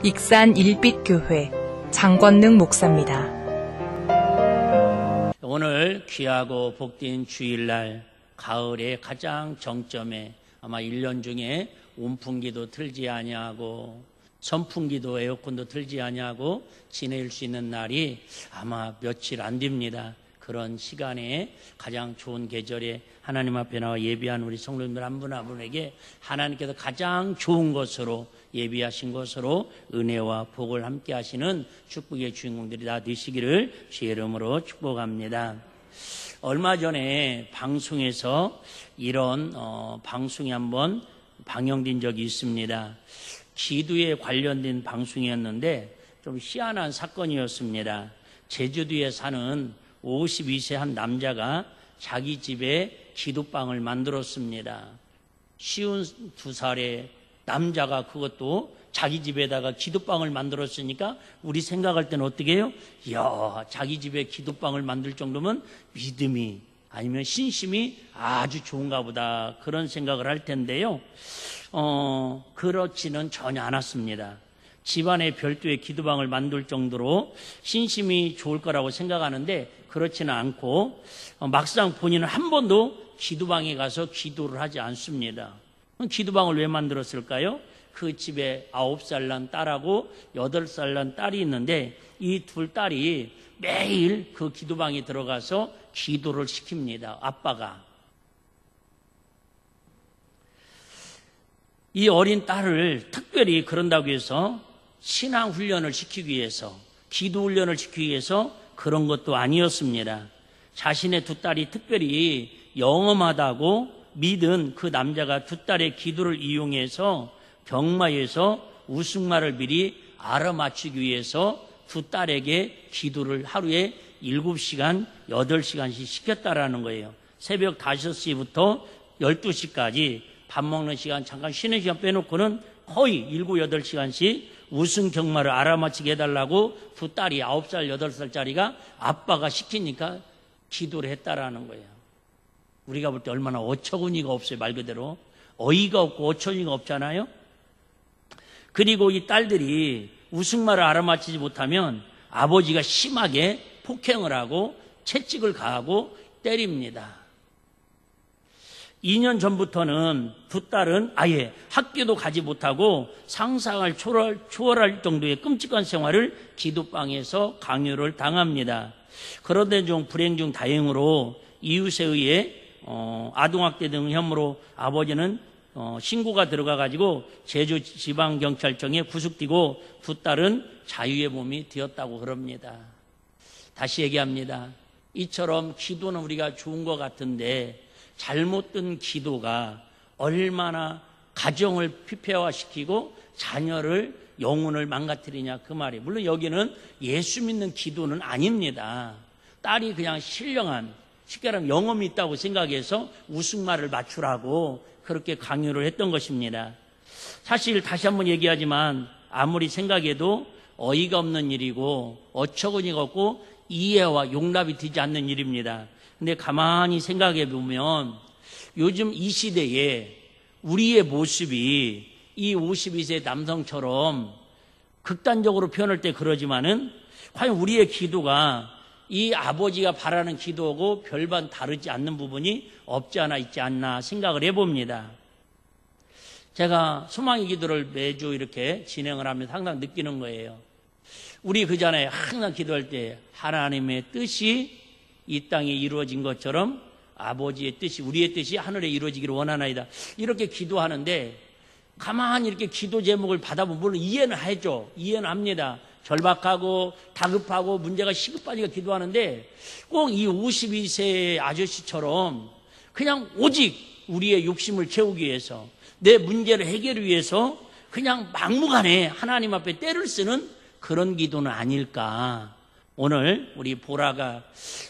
익산 일빛교회 장권능 목사입니다. 오늘 귀하고 복된 주일날 가을의 가장 정점에 아마 1년 중에 온풍기도 틀지 아니하고 선풍기도 에어컨도 틀지 아니하고 지낼 수 있는 날이 아마 며칠 안 됩니다. 그런 시간에 가장 좋은 계절에 하나님 앞에 나와 예비한 우리 성도님들 한 분 한 분에게 하나님께서 가장 좋은 것으로 예비하신 것으로 은혜와 복을 함께 하시는 축복의 주인공들이 다 되시기를 주의 이름으로 축복합니다. 얼마 전에 방송에서 이런 방송이 한번 방영된 적이 있습니다. 기도에 관련된 방송이었는데 좀 희한한 사건이었습니다. 제주도에 사는 52세 한 남자가 자기 집에 기도방을 만들었습니다. 52살의 남자가 그것도 자기 집에다가 기도방을 만들었으니까 우리 생각할 때는 어떻게 해요? 이야, 자기 집에 기도방을 만들 정도면 믿음이 아니면 신심이 아주 좋은가 보다 그런 생각을 할 텐데요. 그렇지는 전혀 않았습니다. 집안에 별도의 기도방을 만들 정도로 신심이 좋을 거라고 생각하는데 그렇지는 않고 막상 본인은 한 번도 기도방에 가서 기도를 하지 않습니다. 기도방을 왜 만들었을까요? 그 집에 9살 난 딸하고 8살 난 딸이 있는데 이 두 딸이 매일 그 기도방에 들어가서 기도를 시킵니다. 아빠가. 이 어린 딸을 특별히 그런다고 해서 신앙 훈련을 시키기 위해서 기도 훈련을 시키기 위해서 그런 것도 아니었습니다. 자신의 두 딸이 특별히 영험하다고 믿은 그 남자가 두 딸의 기도를 이용해서 병마에서 우승마를 미리 알아맞추기 위해서 두 딸에게 기도를 하루에 7시간, 8시간씩 시켰다라는 거예요. 새벽 5시부터 12시까지 밥 먹는 시간, 잠깐 쉬는 시간 빼놓고는 거의 7, 8시간씩 우승 경마를 알아맞히게 해달라고 두 딸이 9살, 8살짜리가 아빠가 시키니까 기도를 했다라는 거예요. 우리가 볼 때 얼마나 어처구니가 없어요. 말 그대로 어이가 없고 어처구니가 없잖아요. 그리고 이 딸들이 우승마를 알아맞히지 못하면 아버지가 심하게 폭행을 하고 채찍을 가하고 때립니다. 2년 전부터는 두 딸은 아예 학교도 가지 못하고 상상을 초월할 정도의 끔찍한 생활을 기도방에서 강요를 당합니다. 그런데 좀 불행 중 다행으로 이웃에 의해 아동학대 등 혐의로 아버지는 신고가 들어가가지고 제주지방경찰청에 구속되고 두 딸은 자유의 몸이 되었다고 그럽니다. 다시 얘기합니다. 이처럼 기도는 우리가 좋은 것 같은데 잘못된 기도가 얼마나 가정을 피폐화시키고 자녀를 영혼을 망가뜨리냐 그 말이에요. 물론 여기는 예수 믿는 기도는 아닙니다. 딸이 그냥 신령한 쉽게 말하면 영험이 있다고 생각해서 우승마를 맞추라고 그렇게 강요를 했던 것입니다. 사실 다시 한번 얘기하지만 아무리 생각해도 어이가 없는 일이고 어처구니가 없고 이해와 용납이 되지 않는 일입니다. 근데 가만히 생각해 보면 요즘 이 시대에 우리의 모습이 이 52세 남성처럼 극단적으로 표현할 때 그러지만은 과연 우리의 기도가 이 아버지가 바라는 기도하고 별반 다르지 않는 부분이 없지 않아 있지 않나 생각을 해봅니다. 제가 소망의 기도를 매주 이렇게 진행을 하면서 항상 느끼는 거예요. 우리 그 전에 항상 기도할 때 하나님의 뜻이 이 땅에 이루어진 것처럼 아버지의 뜻이 우리의 뜻이 하늘에 이루어지기를 원하나이다. 이렇게 기도하는데 가만히 이렇게 기도 제목을 받아보면 물론 이해는 하죠. 이해는 합니다. 절박하고 다급하고 문제가 시급하니까 기도하는데 꼭 이 52세 아저씨처럼 그냥 오직 우리의 욕심을 채우기 위해서 내 문제를 해결하기 위해서 그냥 막무가내 하나님 앞에 때를 쓰는 그런 기도는 아닐까. 오늘 우리 보라가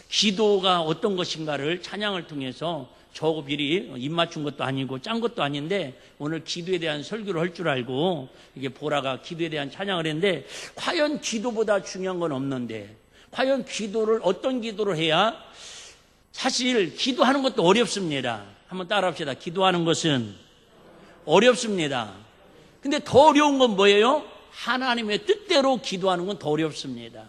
기도가 어떤 것인가를 찬양을 통해서 저거 미리 입 맞춘 것도 아니고 짠 것도 아닌데 오늘 기도에 대한 설교를 할 줄 알고 이게 보라가 기도에 대한 찬양을 했는데 과연 기도보다 중요한 건 없는데 과연 기도를 어떤 기도를 해야 사실 기도하는 것도 어렵습니다. 한번 따라합시다. 기도하는 것은 어렵습니다. 근데 더 어려운 건 뭐예요? 하나님의 뜻대로 기도하는 건 더 어렵습니다.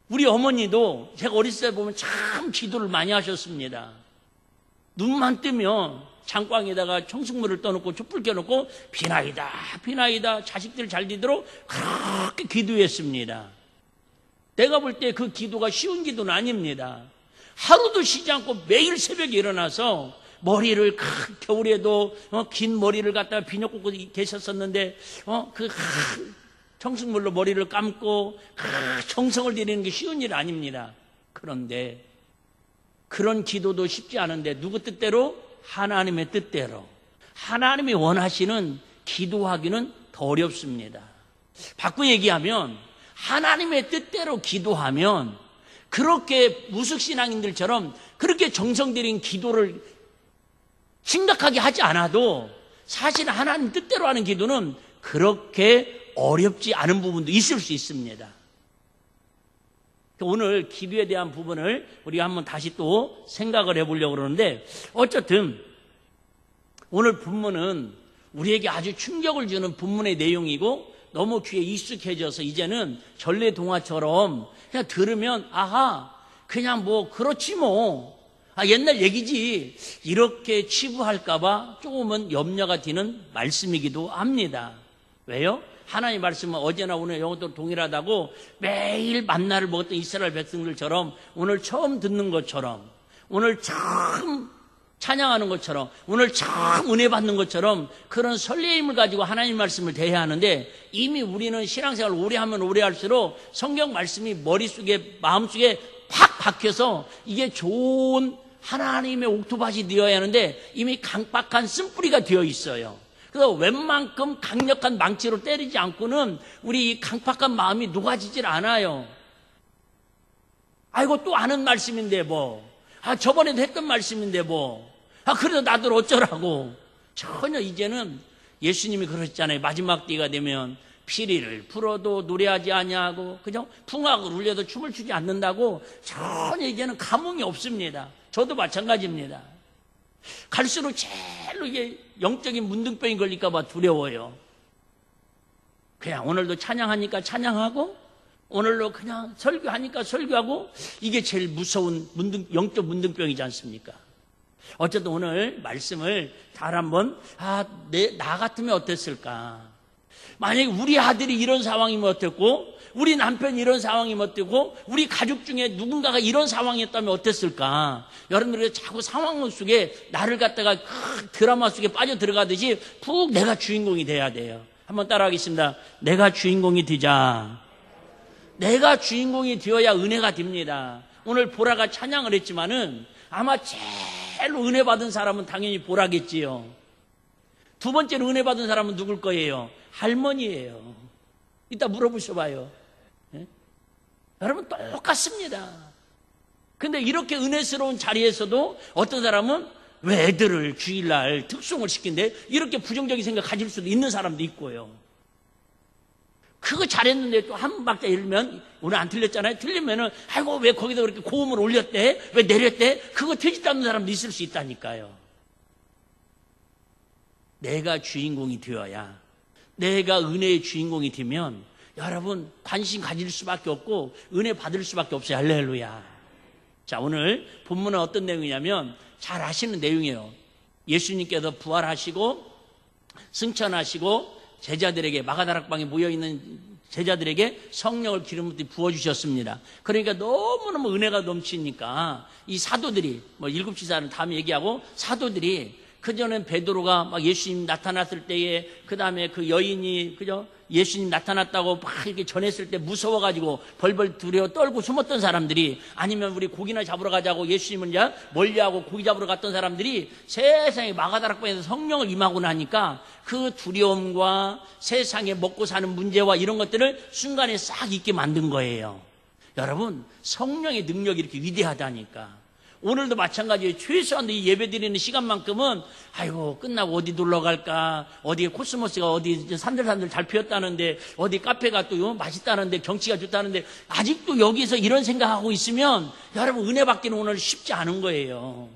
우리 어머니도 제가 어렸을 때 보면 참 기도를 많이 하셨습니다. 눈만 뜨면 장광에다가 청승물을 떠놓고 촛불 켜놓고 비나이다 비나이다 자식들 잘 되도록 그렇게 기도했습니다. 내가 볼 때 그 기도가 쉬운 기도는 아닙니다. 하루도 쉬지 않고 매일 새벽에 일어나서 머리를 겨울에도 긴 머리를 갖다가 비녀 꽂고 계셨었는데 그 청승물로 머리를 감고 정성을 들이는 게 쉬운 일 아닙니다. 그런데 그런 기도도 쉽지 않은데 누구 뜻대로? 하나님의 뜻대로. 하나님이 원하시는 기도하기는 더 어렵습니다. 바꿔 얘기하면 하나님의 뜻대로 기도하면 그렇게 무속신앙인들처럼 그렇게 정성 들인 기도를 심각하게 하지 않아도 사실 하나님 뜻대로 하는 기도는 그렇게 어렵지 않은 부분도 있을 수 있습니다. 오늘 기도에 대한 부분을 우리가 한번 다시 또 생각을 해보려고 그러는데 어쨌든 오늘 본문은 우리에게 아주 충격을 주는 본문의 내용이고 너무 귀에 익숙해져서 이제는 전래동화처럼 그냥 들으면 아하 그냥 뭐 그렇지 뭐 옛날 얘기지 이렇게 치부할까봐 조금은 염려가 되는 말씀이기도 합니다. 왜요? 하나님 말씀은 어제나 오늘 영어도 동일하다고 매일 만나를 먹었던 이스라엘 백성들처럼 오늘 처음 듣는 것처럼 오늘 처음 찬양하는 것처럼 오늘 처음 은혜 받는 것처럼 그런 설레임을 가지고 하나님 말씀을 대해야 하는데 이미 우리는 신앙생활을 오래 하면 오래 할수록 성경 말씀이 머릿속에 마음속에 팍 박혀서 이게 좋은 하나님의 옥토밭이 되어야 하는데 이미 강박한 쓴뿌리가 되어 있어요. 그래서 웬만큼 강력한 망치로 때리지 않고는 우리 이 강팍한 마음이 녹아지질 않아요. 아이고 또 아는 말씀인데 뭐 저번에도 했던 말씀인데 뭐 그래도 나들 어쩌라고. 전혀 이제는 예수님이 그러셨잖아요. 마지막 때가 되면 피리를 불어도 노래하지 아니하고 그죠? 풍악을 울려도 춤을 추지 않는다고 전혀 이제는 감흥이 없습니다. 저도 마찬가지입니다. 갈수록 제일로 이게 영적인 문둥병이 걸릴까 봐 두려워요. 그냥 오늘도 찬양하니까 찬양하고 오늘도 그냥 설교하니까 설교하고 이게 제일 무서운 영적 문둥병이지 않습니까? 어쨌든 오늘 말씀을 잘 한번 나 같으면 어땠을까? 만약에 우리 아들이 이런 상황이면 어땠고 우리 남편이 이런 상황이면 어땠고 우리 가족 중에 누군가가 이런 상황이었다면 어땠을까? 여러분들이 자꾸 상황 속에 나를 갖다가 드라마 속에 빠져 들어가듯이 푹 내가 주인공이 돼야 돼요. 한번 따라하겠습니다. 내가 주인공이 되자. 내가 주인공이 되어야 은혜가 됩니다. 오늘 보라가 찬양을 했지만은 아마 제일로 은혜 받은 사람은 당연히 보라겠지요. 두 번째로 은혜 받은 사람은 누굴 거예요? 할머니예요. 이따 물어보셔봐요. 네? 여러분 똑같습니다. 근데 이렇게 은혜스러운 자리에서도 어떤 사람은 왜 애들을 주일날 특송을 시킨대? 이렇게 부정적인 생각 가질 수도 있는 사람도 있고요. 그거 잘했는데 또 한 박자 읽으면 오늘 안 틀렸잖아요. 틀리면은 아이고 왜 거기다 그렇게 고음을 올렸대? 왜 내렸대? 그거 되지도 않는 사람도 있을 수 있다니까요. 내가 주인공이 되어야 내가 은혜의 주인공이 되면 여러분 관심 가질 수밖에 없고 은혜 받을 수밖에 없어요. 할렐루야. 자, 오늘 본문은 어떤 내용이냐면 잘 아시는 내용이에요. 예수님께서 부활하시고 승천하시고 제자들에게 마가다락방에 모여있는 제자들에게 성령을 기름 부어주셨습니다. 그러니까 너무너무 은혜가 넘치니까 이 사도들이 일곱 지사는 다음에 얘기하고 사도들이 그전엔 베드로가 막 예수님 나타났을 때에 그 다음에 그 여인이 그죠? 예수님 나타났다고 막 이렇게 전했을 때 무서워가지고 벌벌 두려워 떨고 숨었던 사람들이 아니면 우리 고기나 잡으러 가자고 예수님을 이제 멀리하고 고기 잡으러 갔던 사람들이 세상에 마가다락방에서 성령을 임하고 나니까 그 두려움과 세상에 먹고 사는 문제와 이런 것들을 순간에 싹 잊게 만든 거예요. 여러분 성령의 능력이 이렇게 위대하다니까. 오늘도 마찬가지예요. 최소한 이 예배 드리는 시간만큼은 아이고 끝나고 어디 놀러 갈까, 어디에 코스모스가 어디 산들산들 잘 피었다는데 어디 카페가 또 맛있다는데 경치가 좋다는데 아직도 여기서 이런 생각하고 있으면 여러분 은혜 받기는 오늘 쉽지 않은 거예요.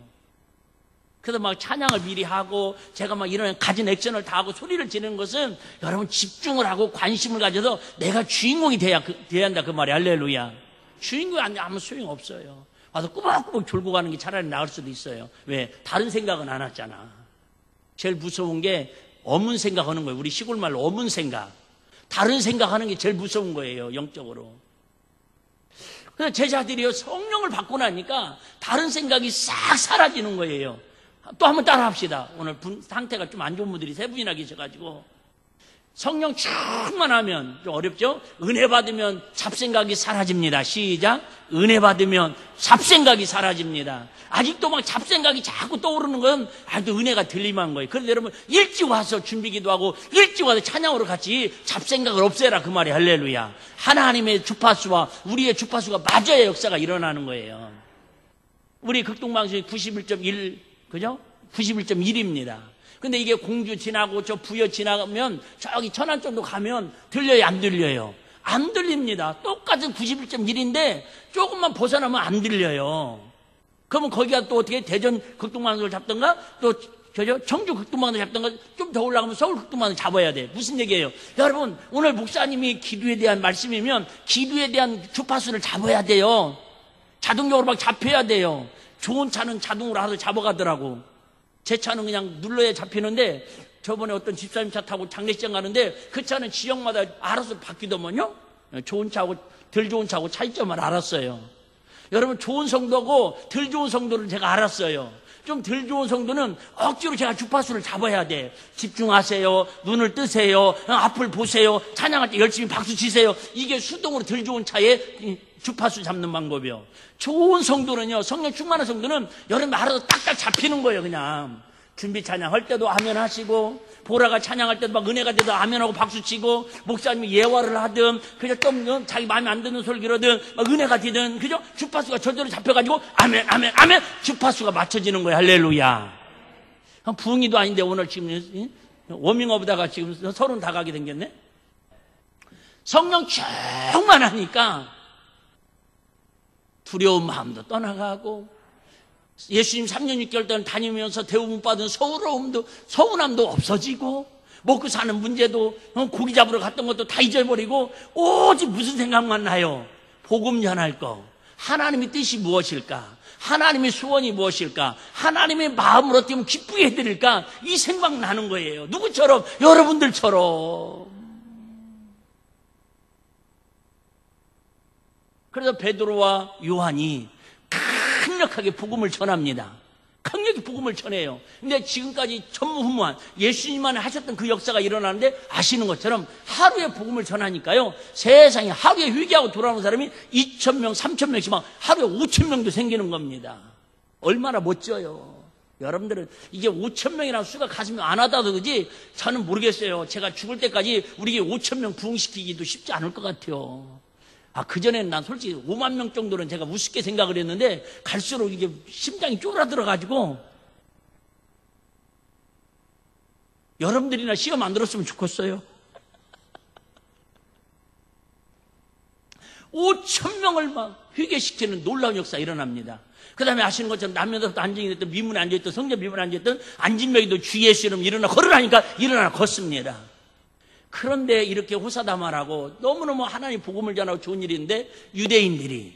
그래서 막 찬양을 미리 하고 제가 막 이런 가진 액션을 다 하고 소리를 지르는 것은 여러분 집중을 하고 관심을 가져서 내가 주인공이 돼야 한다 그 말이 할렐루야. 주인공이 아무 소용 없어요. 와서 꾸벅꾸벅 졸고 가는 게 차라리 나을 수도 있어요. 왜? 다른 생각은 안 왔잖아. 제일 무서운 게 어문 생각하는 거예요. 우리 시골 말로 어문 생각. 다른 생각하는 게 제일 무서운 거예요. 영적으로. 그래서 제자들이요 성령을 받고 나니까 다른 생각이 싹 사라지는 거예요. 또 한번 따라 합시다. 오늘 상태가 좀 안 좋은 분들이 세 분이나 계셔가지고 성령 충만하면 좀 어렵죠? 은혜 받으면 잡생각이 사라집니다. 시작. 은혜 받으면 잡생각이 사라집니다. 아직도 막 잡생각이 자꾸 떠오르는 건 아직도 은혜가 들림한 거예요. 그런데 여러분 일찍 와서 준비기도 하고 일찍 와서 찬양으로 같이 잡생각을 없애라 그 말이 할렐루야. 하나님의 주파수와 우리의 주파수가 맞아야 역사가 일어나는 거예요. 우리 극동방송이 91.1 그죠? 91.1입니다. 근데 이게 공주 지나고 저 부여 지나가면 저기 천안 정도 가면 들려요, 안 들려요? 안 들립니다. 똑같은 91.1인데 조금만 벗어나면 안 들려요. 그러면 거기가 또 어떻게 대전 극동방송을 잡던가 또 청주 극동방송을 잡던가 좀 더 올라가면 서울 극동방송을 잡아야 돼. 무슨 얘기예요? 여러분 오늘 목사님이 기도에 대한 말씀이면 기도에 대한 주파수를 잡아야 돼요. 자동적으로 막 잡혀야 돼요. 좋은 차는 자동으로 알아서 잡아가더라고. 제 차는 그냥 눌러야 잡히는데 저번에 어떤 집사님 차 타고 장례식장 가는데 그 차는 지역마다 알아서 바뀌더만요. 좋은 차하고 덜 좋은 차하고 차이점을 알았어요. 여러분 좋은 성도고 덜 좋은 성도를 제가 알았어요. 좀 덜 좋은 성도는 억지로 제가 주파수를 잡아야 돼. 집중하세요. 눈을 뜨세요. 앞을 보세요. 찬양할 때 열심히 박수 치세요. 이게 수동으로 덜 좋은 차에 주파수 잡는 방법이요. 좋은 성도는요, 성령 충만한 성도는 여러분 알아서 딱딱 잡히는 거예요. 그냥 준비 찬양할 때도 아멘 하시고 보라가 찬양할 때도 막 은혜가 돼도 아멘하고 박수치고 목사님이 예화를 하든 그저 또 자기 마음에 안 드는 설교로든 막 은혜가 되든 그죠? 주파수가 저절로 잡혀가지고 아멘 아멘 아멘 주파수가 맞춰지는 거예요. 할렐루야. 부흥이도 아닌데 오늘 지금 워밍업하다가 지금 30 다 가게 생겼네. 성령 충만하니까 두려운 마음도 떠나가고 예수님 3년 6개월 동안 다니면서 대우못 받은 서운함도 없어지고 먹고 사는 문제도 고기 잡으러 갔던 것도 다 잊어버리고 오직 무슨 생각만 나요? 복음 전할 거. 하나님의 뜻이 무엇일까? 하나님의 소원이 무엇일까? 하나님의 마음을 어떻게 하면 기쁘게 해드릴까? 이 생각 나는 거예요. 누구처럼? 여러분들처럼. 그래서 베드로와 요한이 강력하게 복음을 전합니다. 강력히 복음을 전해요. 근데 지금까지 전무후무한 예수님만 하셨던 그 역사가 일어나는데 아시는 것처럼 하루에 복음을 전하니까요. 세상에 하루에 회개하고 돌아오는 사람이 2,000명, 3,000명씩 막 하루에 5,000명도 생기는 겁니다. 얼마나 멋져요. 여러분들은 이게 5,000명이라는 수가 가슴이 안 와닿아도 그지 저는 모르겠어요. 제가 죽을 때까지 우리 5,000명 부흥시키기도 쉽지 않을 것 같아요. 그전에는 난 솔직히 5만 명 정도는 제가 우습게 생각을 했는데 갈수록 이게 심장이 쫄아들어가지고 여러분들이나 시험 안 들었으면 좋겠어요. 5,000명을 막 회개시키는 놀라운 역사 일어납니다. 그 다음에 아시는 것처럼 남녀도 안정이 미문에 앉아있던 성전 미문에 앉아있던 안진맥이도 주 예수님 일어나 걸으라니까 일어나 걷습니다. 그런데 이렇게 호사다마라고 너무너무 하나님 복음을 전하고 좋은 일인데 유대인들이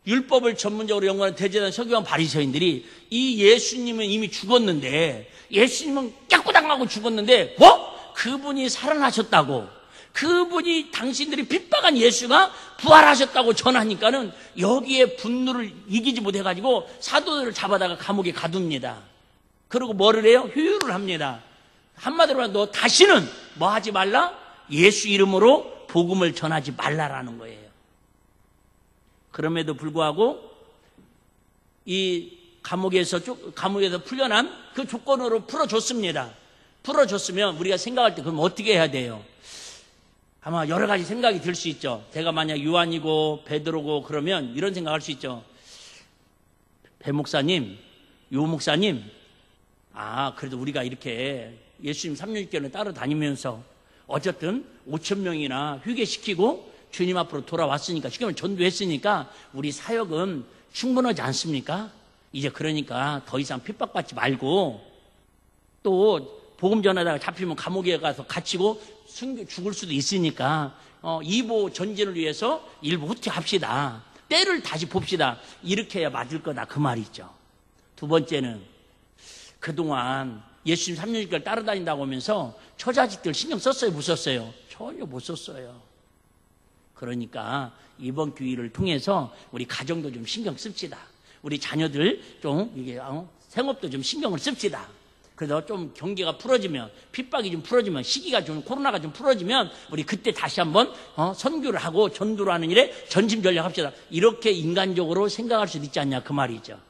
율법을 전문적으로 연구하는 대제사장 서기관 바리새인들이 이 예수님은 이미 죽었는데 예수님은 깨꼬당하고 죽었는데 그분이 살아나셨다고 그분이 당신들이 핍박한 예수가 부활하셨다고 전하니까는 여기에 분노를 이기지 못해가지고 사도들을 잡아다가 감옥에 가둡니다. 그리고 뭐를 해요? 효유를 합니다. 한마디로 하면 너 다시는 뭐 하지 말라? 예수 이름으로 복음을 전하지 말라라는 거예요. 그럼에도 불구하고 이 감옥에서 풀려난 그 조건으로 풀어줬습니다. 풀어줬으면 우리가 생각할 때 그럼 어떻게 해야 돼요? 아마 여러 가지 생각이 들 수 있죠. 제가 만약 요한이고 베드로고 그러면 이런 생각할 수 있죠. 배 목사님, 요 목사님, 그래도 우리가 이렇게 예수님 3년 6개월을 따라다니면서 어쨌든 5,000명이나 회개시키고 주님 앞으로 돌아왔으니까, 지금 전도했으니까 우리 사역은 충분하지 않습니까? 이제 그러니까 더 이상 핍박받지 말고 또 복음 전하다가 잡히면 감옥에 가서 갇히고 죽을 수도 있으니까 이보 전진을 위해서 일부 후퇴합시다. 때를 다시 봅시다. 이렇게 해야 맞을 거다 그 말이죠. 두 번째는 그동안 예수님 3년 6개월 따라다닌다고 하면서 처자식들 신경 썼어요? 못 썼어요? 전혀 못 썼어요. 그러니까 이번 기회를 통해서 우리 가정도 좀 신경 씁시다. 우리 자녀들 좀 이게 생업도 좀 신경을 씁시다. 그래서 좀 경계가 풀어지면, 핍박이 좀 풀어지면, 시기가 좀 코로나가 좀 풀어지면 우리 그때 다시 한번 선교를 하고 전도를 하는 일에 전심전력합시다. 이렇게 인간적으로 생각할 수도 있지 않냐 그 말이죠.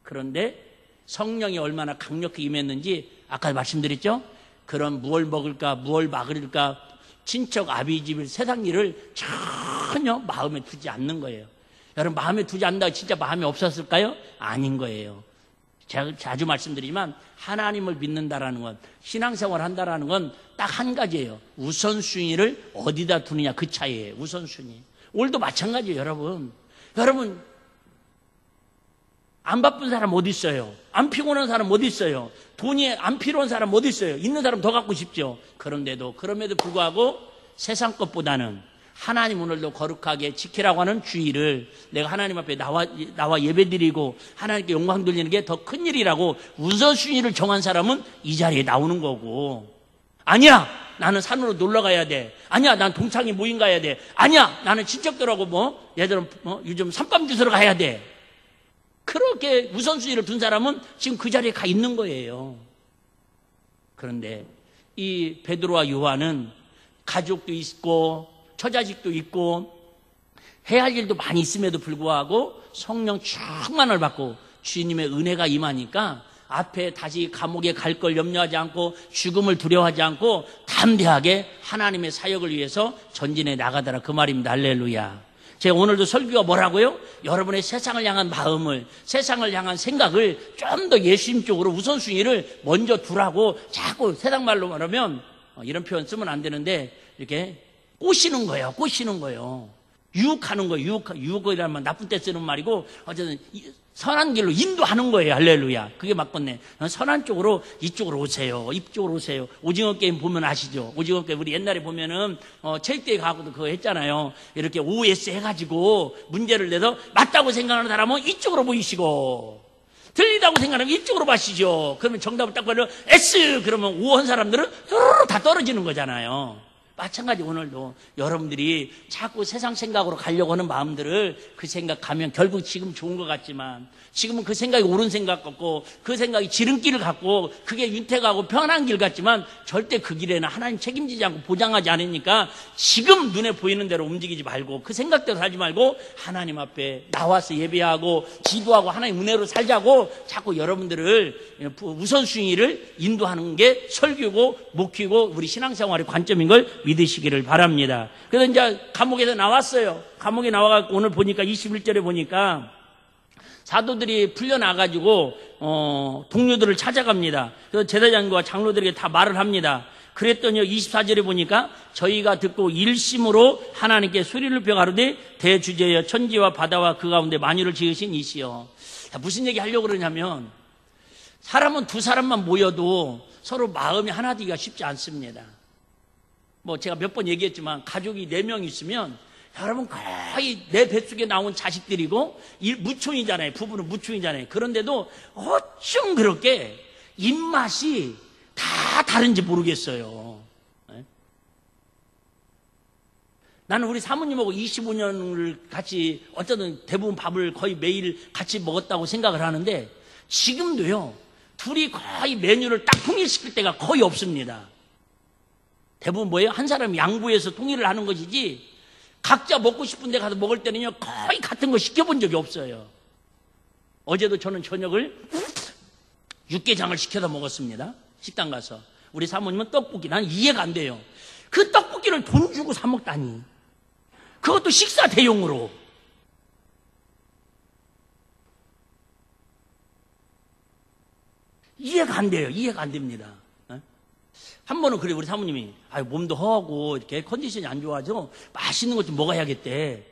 그런데 성령이 얼마나 강력히 임했는지 아까 말씀드렸죠. 그런 무얼 먹을까 무얼 막을까 친척 아비집 세상 일을 전혀 마음에 두지 않는 거예요. 여러분 마음에 두지 않는다고 진짜 마음이 없었을까요? 아닌 거예요. 제가 자주 말씀드리지만 하나님을 믿는다라는 건, 신앙생활을 한다라는 건 딱 한 가지예요. 우선순위를 어디다 두느냐 그 차이예요. 우선순위. 오늘도 마찬가지예요. 여러분 안 바쁜 사람 어디 있어요? 안 피곤한 사람 어디 있어요? 돈이 안 필요한 사람 어디 있어요? 있는 사람 더 갖고 싶죠. 그럼에도 불구하고 세상 것보다는 하나님 오늘도 거룩하게 지키라고 하는 주의를 내가 하나님 앞에 나와 예배드리고 하나님께 영광 돌리는 게 더 큰 일이라고 우선순위를 정한 사람은 이 자리에 나오는 거고, 아니야 나는 산으로 놀러 가야 돼, 아니야 난 동창회 모임 가야 돼, 아니야 나는 친척들하고 얘들은 요즘 삼밤 주스러 가야 돼, 그렇게 우선순위를 둔 사람은 지금 그 자리에 가 있는 거예요. 그런데 이 베드로와 요한은 가족도 있고 처자식도 있고 해야 할 일도 많이 있음에도 불구하고 성령 충만을 받고 주님의 은혜가 임하니까 앞에 다시 감옥에 갈 걸 염려하지 않고 죽음을 두려워하지 않고 담대하게 하나님의 사역을 위해서 전진해 나가더라 그 말입니다. 할렐루야. 제가 오늘도 설교가 뭐라고요? 여러분의 세상을 향한 마음을, 세상을 향한 생각을 좀 더 예수님 쪽으로 우선순위를 먼저 두라고 자꾸 세상 말로 말하면 이런 표현 쓰면 안 되는데 이렇게 꼬시는 거예요. 유혹하는 거예요. 유혹이라는 말 나쁜 때 쓰는 말이고 어쨌든 선한 길로 인도하는 거예요. 할렐루야. 그게 맞겠네. 선한 쪽으로 이쪽으로 오세요. 이쪽으로 오세요. 오징어 게임 보면 아시죠? 오징어 게임 우리 옛날에 보면은 체육대회 가고도 그거 했잖아요. 이렇게 OS 해가지고 문제를 내서 맞다고 생각하는 사람은 이쪽으로 보이시고 틀리다고 생각하면 이쪽으로 마시죠. 그러면 정답을 딱 걸려 S 그러면 O 한 사람들은 다 떨어지는 거잖아요. 마찬가지 오늘도 여러분들이 자꾸 세상 생각으로 가려고 하는 마음들을 그 생각하면 결국 지금 좋은 것 같지만 지금은 그 생각이 옳은 생각 같고 그 생각이 지름길을 갖고 그게 윤택하고 편한 길 같지만 절대 그 길에는 하나님 책임지지 않고 보장하지 않으니까 지금 눈에 보이는 대로 움직이지 말고 그 생각대로 살지 말고 하나님 앞에 나와서 예배하고 기도하고 하나님 은혜로 살자고 자꾸 여러분들을 우선순위를 인도하는 게 설교고 목회고 우리 신앙생활의 관점인 걸 믿으시기를 바랍니다. 그래서 이제 감옥에서 나왔어요. 감옥에 나와갖고 오늘 보니까 21절에 보니까 사도들이 풀려나가지고 동료들을 찾아갑니다. 그래서 제사장과 장로들에게 다 말을 합니다. 그랬더니 24절에 보니까 저희가 듣고 일심으로 하나님께 소리를 펴 가로되 대주제여 천지와 바다와 그 가운데 만유를 지으신 이시여. 무슨 얘기 하려고 그러냐면 사람은 두 사람만 모여도 서로 마음이 하나 되기가 쉽지 않습니다. 제가 몇 번 얘기했지만 가족이 4명 있으면 여러분 거의 내 뱃속에 나온 자식들이고 무촌이잖아요. 부부는 무촌이잖아요. 그런데도 어쩜 그렇게 입맛이 다 다른지 모르겠어요. 나는 우리 사모님하고 25년을 같이 어쩌든 대부분 밥을 거의 매일 같이 먹었다고 생각을 하는데 지금도요. 둘이 거의 메뉴를 딱 통일시킬 때가 거의 없습니다. 대부분 뭐예요? 한 사람이 양보해서 통일을 하는 것이지 각자 먹고 싶은 데 가서 먹을 때는요 거의 같은 거 시켜본 적이 없어요. 어제도 저는 저녁을 육개장을 시켜서 먹었습니다. 식당 가서. 우리 사모님은 떡볶이. 난 이해가 안 돼요. 그 떡볶이를 돈 주고 사 먹다니. 그것도 식사 대용으로. 이해가 안 돼요. 이해가 안 됩니다. 한 번은 그래 우리 사모님이 몸도 허하고 이렇게 컨디션이 안 좋아서 맛있는 것 좀 먹어야겠대.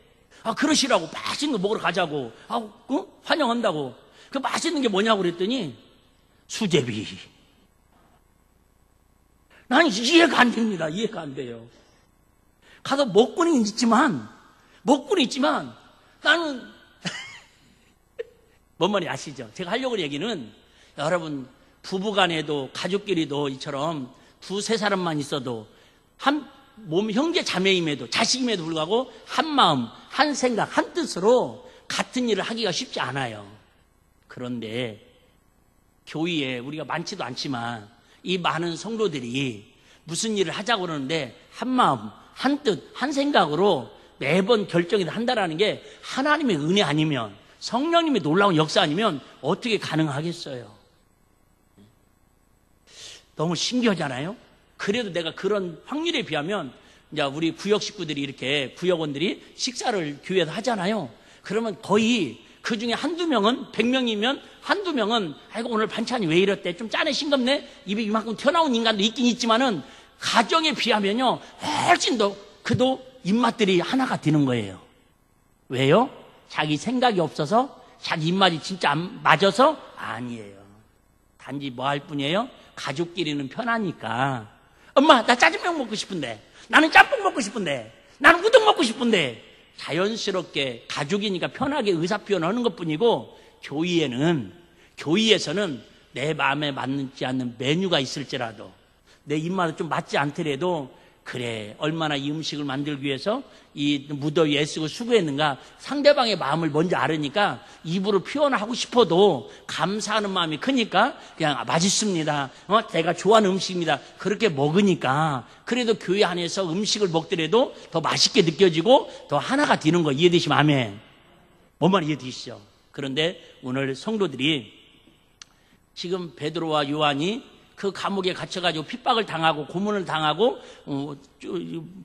그러시라고 맛있는 거 먹으러 가자고. 환영한다고. 그 맛있는 게 뭐냐고 그랬더니 수제비. 난 이해가 안 됩니다. 이해가 안 돼요. 가서 먹고는 있지만 나는 뭔 말인지 아시죠? 제가 하려고 하는 얘기는 여러분 부부간에도 가족끼리도 이처럼 두세 사람만 있어도 한 몸 형제 자매임에도 자식임에도 불구하고 한 마음 한 생각 한 뜻으로 같은 일을 하기가 쉽지 않아요. 그런데 교회에 우리가 많지도 않지만 이 많은 성도들이 무슨 일을 하자고 그러는데 한 마음 한 뜻 한 생각으로 매번 결정을 한다라는 게 하나님의 은혜 아니면 성령님의 놀라운 역사 아니면 어떻게 가능하겠어요? 너무 신기하잖아요? 그래도 내가 그런 확률에 비하면 이제 우리 구역 식구들이 이렇게 구역원들이 식사를 교회에서 하잖아요. 그러면 거의 그 중에 한두 명은 100명이면 한두 명은 아이고 오늘 반찬이 왜 이랬대? 좀 짜네 싱겁네? 입에 이만큼 튀어나온 인간도 있긴 있지만은 가정에 비하면요 훨씬 더 그도 입맛들이 하나가 되는 거예요. 왜요? 자기 생각이 없어서 자기 입맛이 진짜 안 맞아서? 아니에요. 단지 뭐 할 뿐이에요? 가족끼리는 편하니까 엄마 나 짜장면 먹고 싶은데 나는 짬뽕 먹고 싶은데 나는 우동 먹고 싶은데 자연스럽게 가족이니까 편하게 의사표현하는 것뿐이고 교회에서는 내 마음에 맞지 않는 메뉴가 있을지라도 내 입맛에 좀 맞지 않더라도 그래 얼마나 이 음식을 만들기 위해서 이 무더위 애쓰고 수고했는가 상대방의 마음을 먼저 알으니까 입으로 표현하고 싶어도 감사하는 마음이 크니까 그냥 맛있습니다. 내가 좋아하는 음식입니다. 그렇게 먹으니까 그래도 교회 안에서 음식을 먹더라도 더 맛있게 느껴지고 더 하나가 되는 거 이해되시면 아멘. 뭔 말 이해되시죠? 그런데 오늘 성도들이 지금 베드로와 요한이 그 감옥에 갇혀가지고 핍박을 당하고 고문을 당하고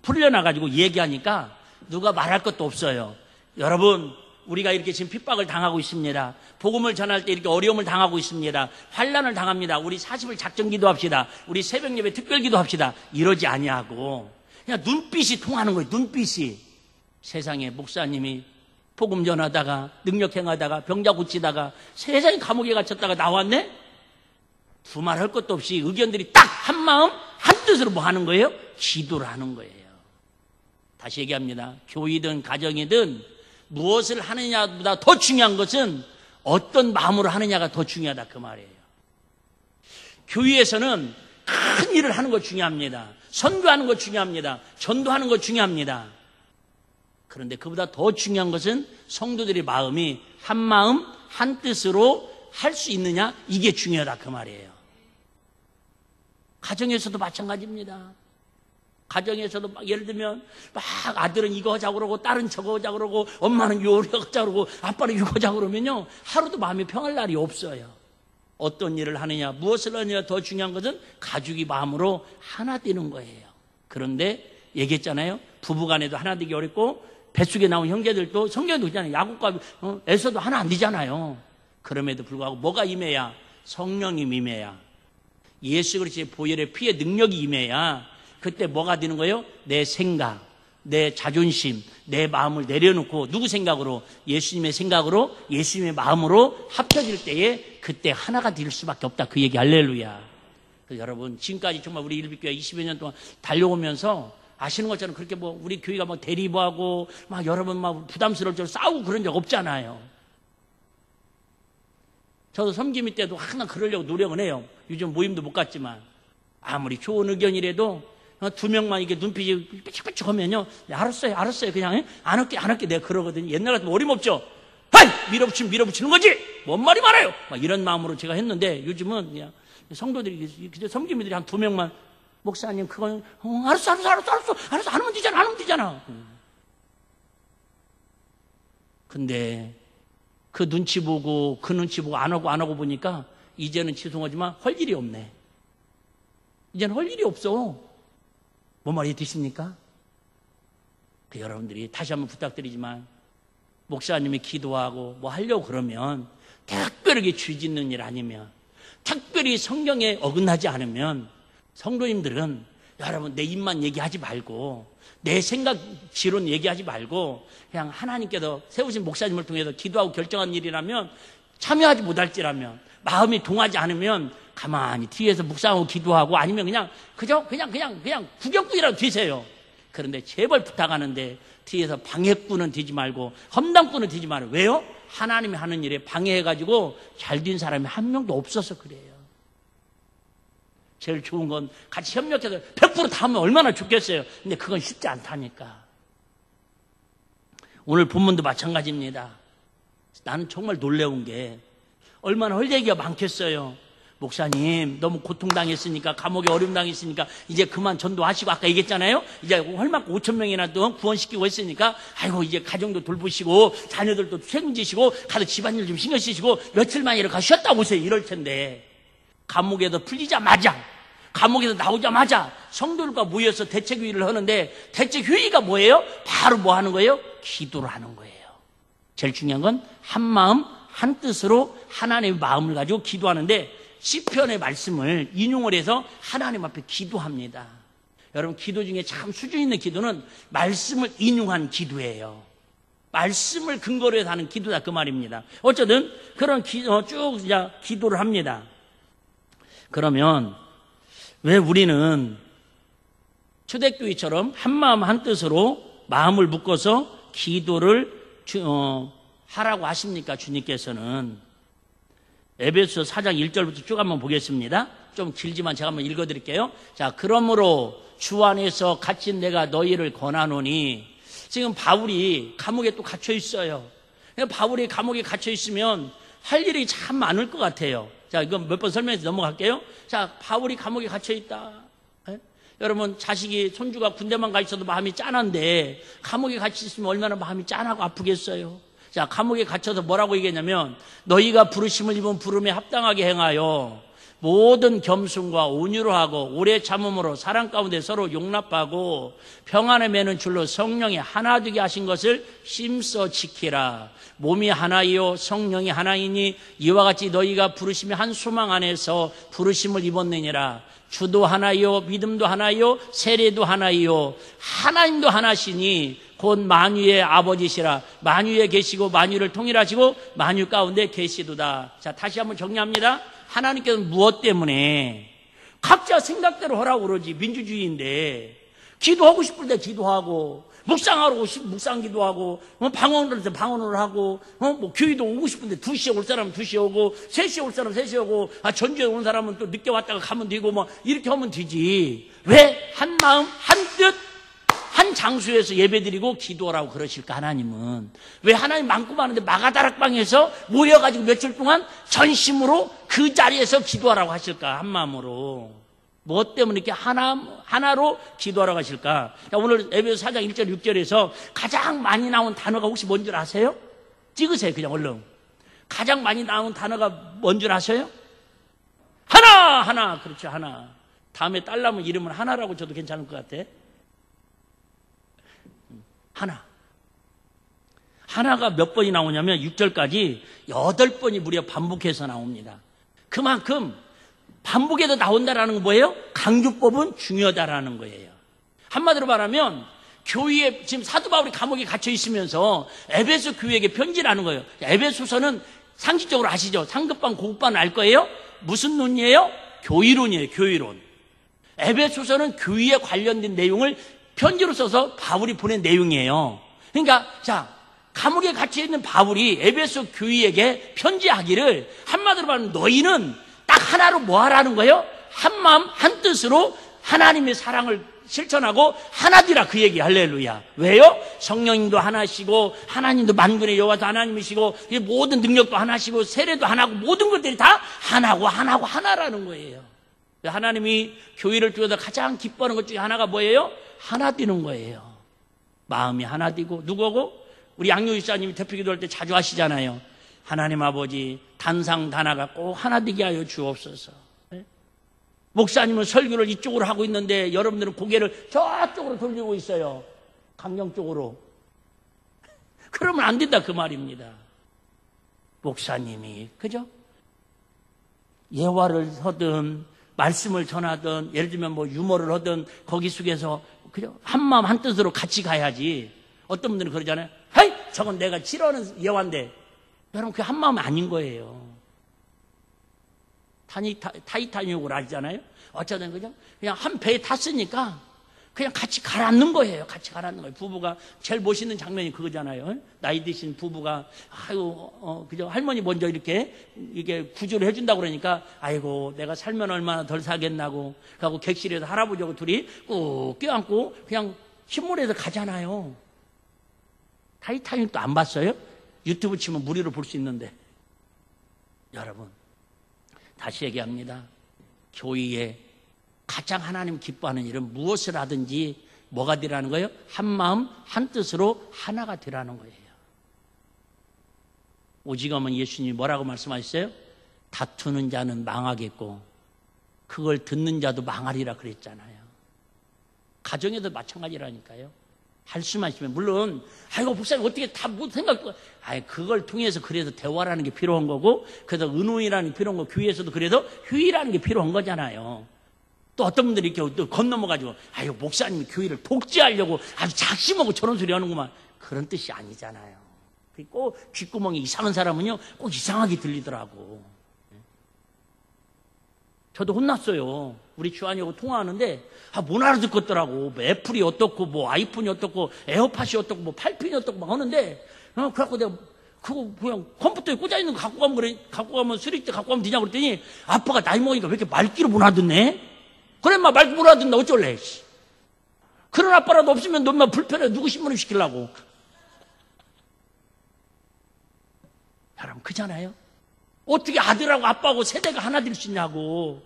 풀려나가지고 얘기하니까 누가 말할 것도 없어요. 여러분 우리가 이렇게 지금 핍박을 당하고 있습니다. 복음을 전할 때 이렇게 어려움을 당하고 있습니다. 환난을 당합니다. 우리 40일 작정 기도합시다. 우리 새벽 예배 특별 기도합시다. 이러지 아니하고 그냥 눈빛이 통하는 거예요. 눈빛이. 세상에 목사님이 복음 전하다가 능력 행하다가 병자 고치다가 세상에 감옥에 갇혔다가 나왔네? 두말할 것도 없이 의견들이 딱 한 마음 한 뜻으로 뭐 하는 거예요? 기도를 하는 거예요. 다시 얘기합니다. 교회든 가정이든 무엇을 하느냐보다 더 중요한 것은 어떤 마음으로 하느냐가 더 중요하다 그 말이에요. 교회에서는 큰 일을 하는 거 중요합니다. 선교하는 거 중요합니다. 전도하는 거 중요합니다. 그런데 그보다 더 중요한 것은 성도들의 마음이 한 마음 한 뜻으로 할 수 있느냐 이게 중요하다 그 말이에요. 가정에서도 마찬가지입니다. 가정에서도 막 예를 들면 막 아들은 이거 하자고 그러고 딸은 저거 하자고 그러고 엄마는 요리하자고 그러고 아빠는 이거 하자고 그러면요 하루도 마음이 평할 날이 없어요. 어떤 일을 하느냐 무엇을 하느냐 더 중요한 것은 가족이 마음으로 하나 되는 거예요. 그런데 얘기했잖아요. 부부간에도 하나 되기 어렵고 뱃속에 나온 형제들도 성경에도 있잖아요. 야곱과 에서도 하나 안 되잖아요. 그럼에도 불구하고 뭐가 임해야? 성령님 임해야. 예수 그리스도의 보혈의 피의 능력이 임해야 그때 뭐가 되는 거예요? 내 생각, 내 자존심, 내 마음을 내려놓고 누구 생각으로? 예수님의 생각으로 예수님의 마음으로 합쳐질 때에 그때 하나가 될 수밖에 없다. 그 얘기 할렐루야. 여러분 지금까지 정말 우리 일빛교회 20여 년 동안 달려오면서 아시는 것처럼 그렇게 뭐 우리 교회가 막 대립하고 막 여러분 막 부담스러울 줄 싸우고 그런 적 없잖아요. 저도 섬김이 때도 항상 그러려고 노력은 해요. 요즘 모임도 못 갔지만 아무리 좋은 의견이라도 두 명만 이렇게 눈빛이 삐쩍삐쩍 하면요 알았어요 그냥 안 할게 내가 그러거든요. 옛날 같으면 어림없죠. 하이 밀어붙이는 거지 뭔 말이 많아요 막 이런 마음으로 제가 했는데 요즘은 그냥 성도들이 섬김이들이 한 두 명만 목사님 그건 알았어 안 하면 되잖아 근데 그 눈치 보고 안 하고 보니까 이제는 죄송하지만 할 일이 없네. 이제는 할 일이 없어. 뭔 말이 드십니까? 여러분들이 다시 한번 부탁드리지만 목사님이 기도하고 뭐 하려고 그러면 특별하게 죄 짓는 일 아니면 특별히 성경에 어긋나지 않으면 성도님들은 여러분 내 입만 얘기하지 말고 내 생각 지론 얘기하지 말고 그냥 하나님께서 세우신 목사님을 통해서 기도하고 결정한 일이라면 참여하지 못할지라면, 마음이 동하지 않으면 가만히 뒤에서 묵상하고 기도하고 아니면 그냥 구경꾼이라도 되세요. 그런데 제발 부탁하는데 뒤에서 방해꾼은 되지 말고 험담꾼은 되지 말아요. 왜요? 하나님이 하는 일에 방해해가지고 잘 된 사람이 한 명도 없어서 그래요. 제일 좋은 건 같이 협력해서 100% 다 하면 얼마나 좋겠어요. 근데 그건 쉽지 않다니까. 오늘 본문도 마찬가지입니다. 나는 정말 놀라운 게 얼마나 할 얘기가 많겠어요. 목사님 너무 고통당했으니까, 감옥에 어려움당했으니까 이제 그만 전도하시고, 아까 얘기했잖아요. 이제 헐맞고 5,000명이나 또 구원시키고 했으니까 아이고 이제 가정도 돌보시고 자녀들도 책임지시고 가서 집안일 좀 신경 쓰시고 며칠만 이렇게 쉬었다 오세요 이럴 텐데, 감옥에서 풀리자마자, 감옥에서 나오자마자 성도들과 모여서 대책회의를 하는데, 대책회의가 뭐예요? 바로 뭐 하는 거예요? 기도를 하는 거예요. 제일 중요한 건 한 마음 한 뜻으로 하나님의 마음을 가지고 기도하는데, 시편의 말씀을 인용을 해서 하나님 앞에 기도합니다. 여러분, 기도 중에 참 수준 있는 기도는 말씀을 인용한 기도예요. 말씀을 근거로 해서 하는 기도다 그 말입니다. 어쨌든 그런 쭉 기도를 합니다. 그러면 왜 우리는 초대교회처럼 한 마음 한 뜻으로 마음을 묶어서 기도를 하라고 하십니까? 주님께서는 에베소서 4장 1절부터 쭉 한번 보겠습니다. 좀 길지만 제가 한번 읽어드릴게요. 자, 그러므로 주 안에서 갇힌 내가 너희를 권하노니. 지금 바울이 감옥에 또 갇혀 있어요. 바울이 감옥에 갇혀 있으면 할 일이 참 많을 것 같아요. 자, 이건 몇 번 설명해서 넘어갈게요. 자, 바울이 감옥에 갇혀 있다. 여러분, 자식이, 손주가 군대만 가 있어도 마음이 짠한데 감옥에 갇혀 있으면 얼마나 마음이 짠하고 아프겠어요. 자, 감옥에 갇혀서 뭐라고 얘기했냐면, 너희가 부르심을 입은 부름에 합당하게 행하여 모든 겸손과 온유로 하고 오래 참음으로 사랑 가운데 서로 용납하고 평안에 매는 줄로 성령이 하나 되게 하신 것을 심써 지키라. 몸이 하나이요 성령이 하나이니 이와 같이 너희가 부르심의 한 소망 안에서 부르심을 입었느니라. 주도 하나이요 믿음도 하나이요 세례도 하나이요 하나님도 하나시니 곧 만유의 아버지시라. 만유에 계시고 만유를 통일하시고 만유 가운데 계시도다. 자, 다시 한번 정리합니다. 하나님께서는 무엇 때문에 각자 생각대로 하라고 그러지, 민주주의인데. 기도하고 싶을 때 기도하고, 묵상하고 싶으면 묵상 기도하고, 방언을 할 때 방언을 하고, 교회도 오고 싶은데 2시에 올 사람은 2시에 오고, 3시에 올 사람은 3시에 오고, 전주에 온 사람은 또 늦게 왔다가 가면 되고, 이렇게 하면 되지. 왜 한 마음 한 뜻 한 장소에서 예배드리고 기도하라고 그러실까? 하나님은 왜 하나님 많고 많은데 마가다락방에서 모여가지고 며칠 동안 전심으로 그 자리에서 기도하라고 하실까? 한 마음으로. 무엇 때문에 이렇게 하나로 기도하라고 하실까? 오늘 에베소 4장 1절 6절에서 가장 많이 나온 단어가 혹시 뭔 줄 아세요? 찍으세요, 그냥 얼른. 가장 많이 나온 단어가 뭔 줄 아세요? 하나. 그렇죠, 하나. 다음에 딸라면 이름은 하나라고 줘도 괜찮을 것 같아. 하나가 몇 번이 나오냐면 6절까지 8번이 무려 반복해서 나옵니다. 그만큼 반복해서 나온다라는 건 뭐예요? 강조법은 중요하다라는 거예요. 한마디로 말하면 교회에 지금 사도 바울이 감옥에 갇혀 있으면서 에베소 교회에게 편지를 하는 거예요. 에베소서는 상식적으로 아시죠? 상급반, 고급반 알 거예요? 무슨 논이에요? 교의론이에요, 교의론. 에베소서는 교회에 관련된 내용을 편지로 써서 바울이 보낸 내용이에요. 그러니까 자, 감옥에 갇혀 있는 바울이 에베소 교회에게 편지하기를 한마디로 말하면 너희는 딱 하나로 뭐 하라는 거예요? 한 마음 한 뜻으로 하나님의 사랑을 실천하고 하나디라 그 얘기. 할렐루야. 왜요? 성령님도 하나시고 하나님도 만군의 여호와도 하나님이시고 모든 능력도 하나시고 세례도 하나고 모든 것들이 다 하나라는 거예요. 하나님이 교회를 통해서 가장 기뻐하는 것 중에 하나가 뭐예요? 하나 되는 거예요. 마음이 하나 되고. 누구고? 우리 양효 집사님이 대표 기도할 때 자주 하시잖아요. 하나님 아버지 단상단아가 꼭 하나 되게 하여 주옵소서. 네? 목사님은 설교를 이쪽으로 하고 있는데 여러분들은 고개를 저쪽으로 돌리고 있어요. 강령 쪽으로. 그러면 안 된다 그 말입니다. 목사님이 그죠? 예화를 하든 말씀을 전하든 예를 들면 뭐 유머를 하든 거기 속에서 그죠? 한 마음 한 뜻으로 같이 가야지. 어떤 분들은 그러잖아요. 헤이! 저건 내가 싫어하는 예화인데. 여러분, 그게 한 마음 아닌 거예요. 타이타닉을 알잖아요? 어쩌든 그냥 한 배에 탔으니까 그냥 같이 가라앉는 거예요. 같이 가라앉는 거예요. 부부가 제일 멋있는 장면이 그거잖아요. 나이 드신 부부가, 아이고, 그죠? 할머니 먼저 이게 구조를 해준다고 그러니까, 아이고, 내가 살면 얼마나 덜 사겠나고, 그하고 객실에서 할아버지하고 둘이 꾹 껴안고 그냥 신문에서 가잖아요. 타이타닉도 안 봤어요? 유튜브 치면 무료로 볼 수 있는데. 여러분, 다시 얘기합니다. 교회에 가장 하나님 기뻐하는 일은 무엇을 하든지 뭐가 되라는 거예요? 한 마음 한 뜻으로 하나가 되라는 거예요. 오직하면 예수님이 뭐라고 말씀하셨어요? 다투는 자는 망하겠고 그걸 듣는 자도 망하리라 그랬잖아요. 가정에도 마찬가지라니까요. 할 수만 있으면, 물론 아이고 목사님 어떻게 다 못 생각도, 그걸 통해서 그래도 대화라는 게 필요한 거고, 그래서 은호이라는 게 필요한 거, 교회에서도 그래도 휴일하는 게 필요한 거잖아요. 또 어떤 분들이 이렇게 또 건너먹어가지고, 아이고 목사님이 교회를 독재하려고 아주 작심하고 저런 소리 하는구만. 그런 뜻이 아니잖아요. 꼭 귓구멍이 이상한 사람은요 꼭 이상하게 들리더라고. 저도 혼났어요. 우리 주한이하고 통화하는데 못 알아듣겠더라고. 뭐 애플이 어떻고 뭐 아이폰이 어떻고 에어팟이 어떻고 뭐 8핀이 어떻고 막 하는데, 그래갖고 내가 그거 그냥 컴퓨터에 꽂아있는 거 갖고 가면 수리때 갖고 가면 되냐고 그랬더니, 아빠가 나이 먹으니까 왜 이렇게 말귀를 못 알아듣네? 그래, 막 말귀 못 알아듣는다 어쩔래? 그런 아빠라도 없으면 너무 불편해. 누구 신문을 시키려고. 여러분, 그잖아요? 어떻게 아들하고 아빠하고 세대가 하나 될 수 있냐고.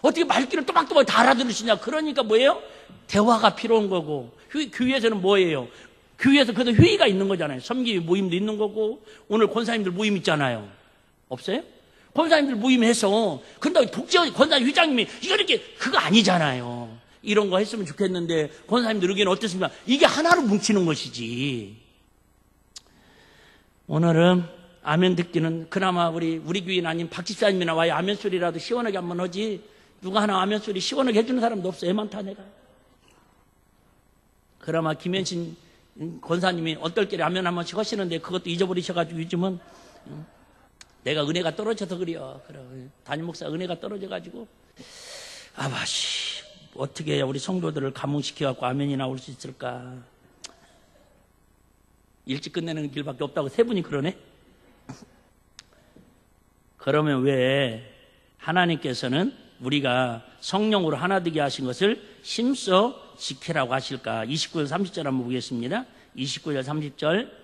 어떻게 말귀를 또박또박 다 알아들을 수 있냐. 그러니까 뭐예요? 대화가 필요한 거고. 교회에서는 뭐예요? 교회에서 그래도 회의가 있는 거잖아요. 섬기 모임도 있는 거고. 오늘 권사님들 모임 있잖아요. 없어요? 권사님들 모임해서, 근데 독재 권사님 회장님이 이거 이렇게 그거 아니잖아요. 이런 거 했으면 좋겠는데 권사님들 의견은 어떻습니까? 이게 하나로 뭉치는 것이지. 오늘은 아멘 듣기는 그나마 우리 교인 아닌 박 집사님이나 와요. 아멘 소리라도 시원하게 한번 하지. 누가 하나 아멘 소리 시원하게 해주는 사람도 없어. 애만 타 내가. 그나마 김현신 권사님이 얼떨결에 아멘 한 번씩 하시는데 그것도 잊어버리셔가지고 요즘은 내가 은혜가 떨어져서 그래요. 담임 목사 은혜가 떨어져가지고, 아바씨 어떻게 해야 우리 성도들을 감흥시켜갖고 아멘이 나올 수 있을까. 일찍 끝내는 길밖에 없다고 세 분이 그러네. 그러면 왜 하나님께서는 우리가 성령으로 하나 되게 하신 것을 힘써 지키라고 하실까? 29절 30절 한번 보겠습니다. 29절 30절.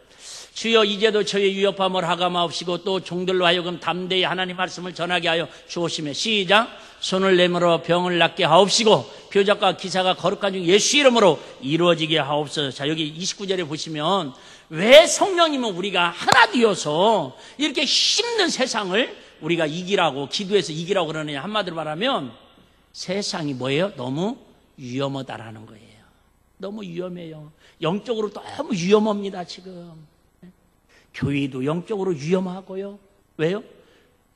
주여 이제도 저의 위협함을 하감하옵시고 또 종들로 하여금 담대히 하나님 말씀을 전하게 하여 주옵시며. 시작. 손을 내밀어 병을 낫게 하옵시고 표적과 기사가 거룩한 중 예수 이름으로 이루어지게 하옵소서. 자, 여기 29절에 보시면 왜 성령님은 우리가 하나 되어서 이렇게 힘든 세상을 우리가 이기라고, 기도해서 이기라고 그러느냐. 한마디로 말하면 세상이 뭐예요? 너무 위험하다라는 거예요. 너무 위험해요. 영적으로 너무 위험합니다 지금. 교회도 영적으로 위험하고요. 왜요?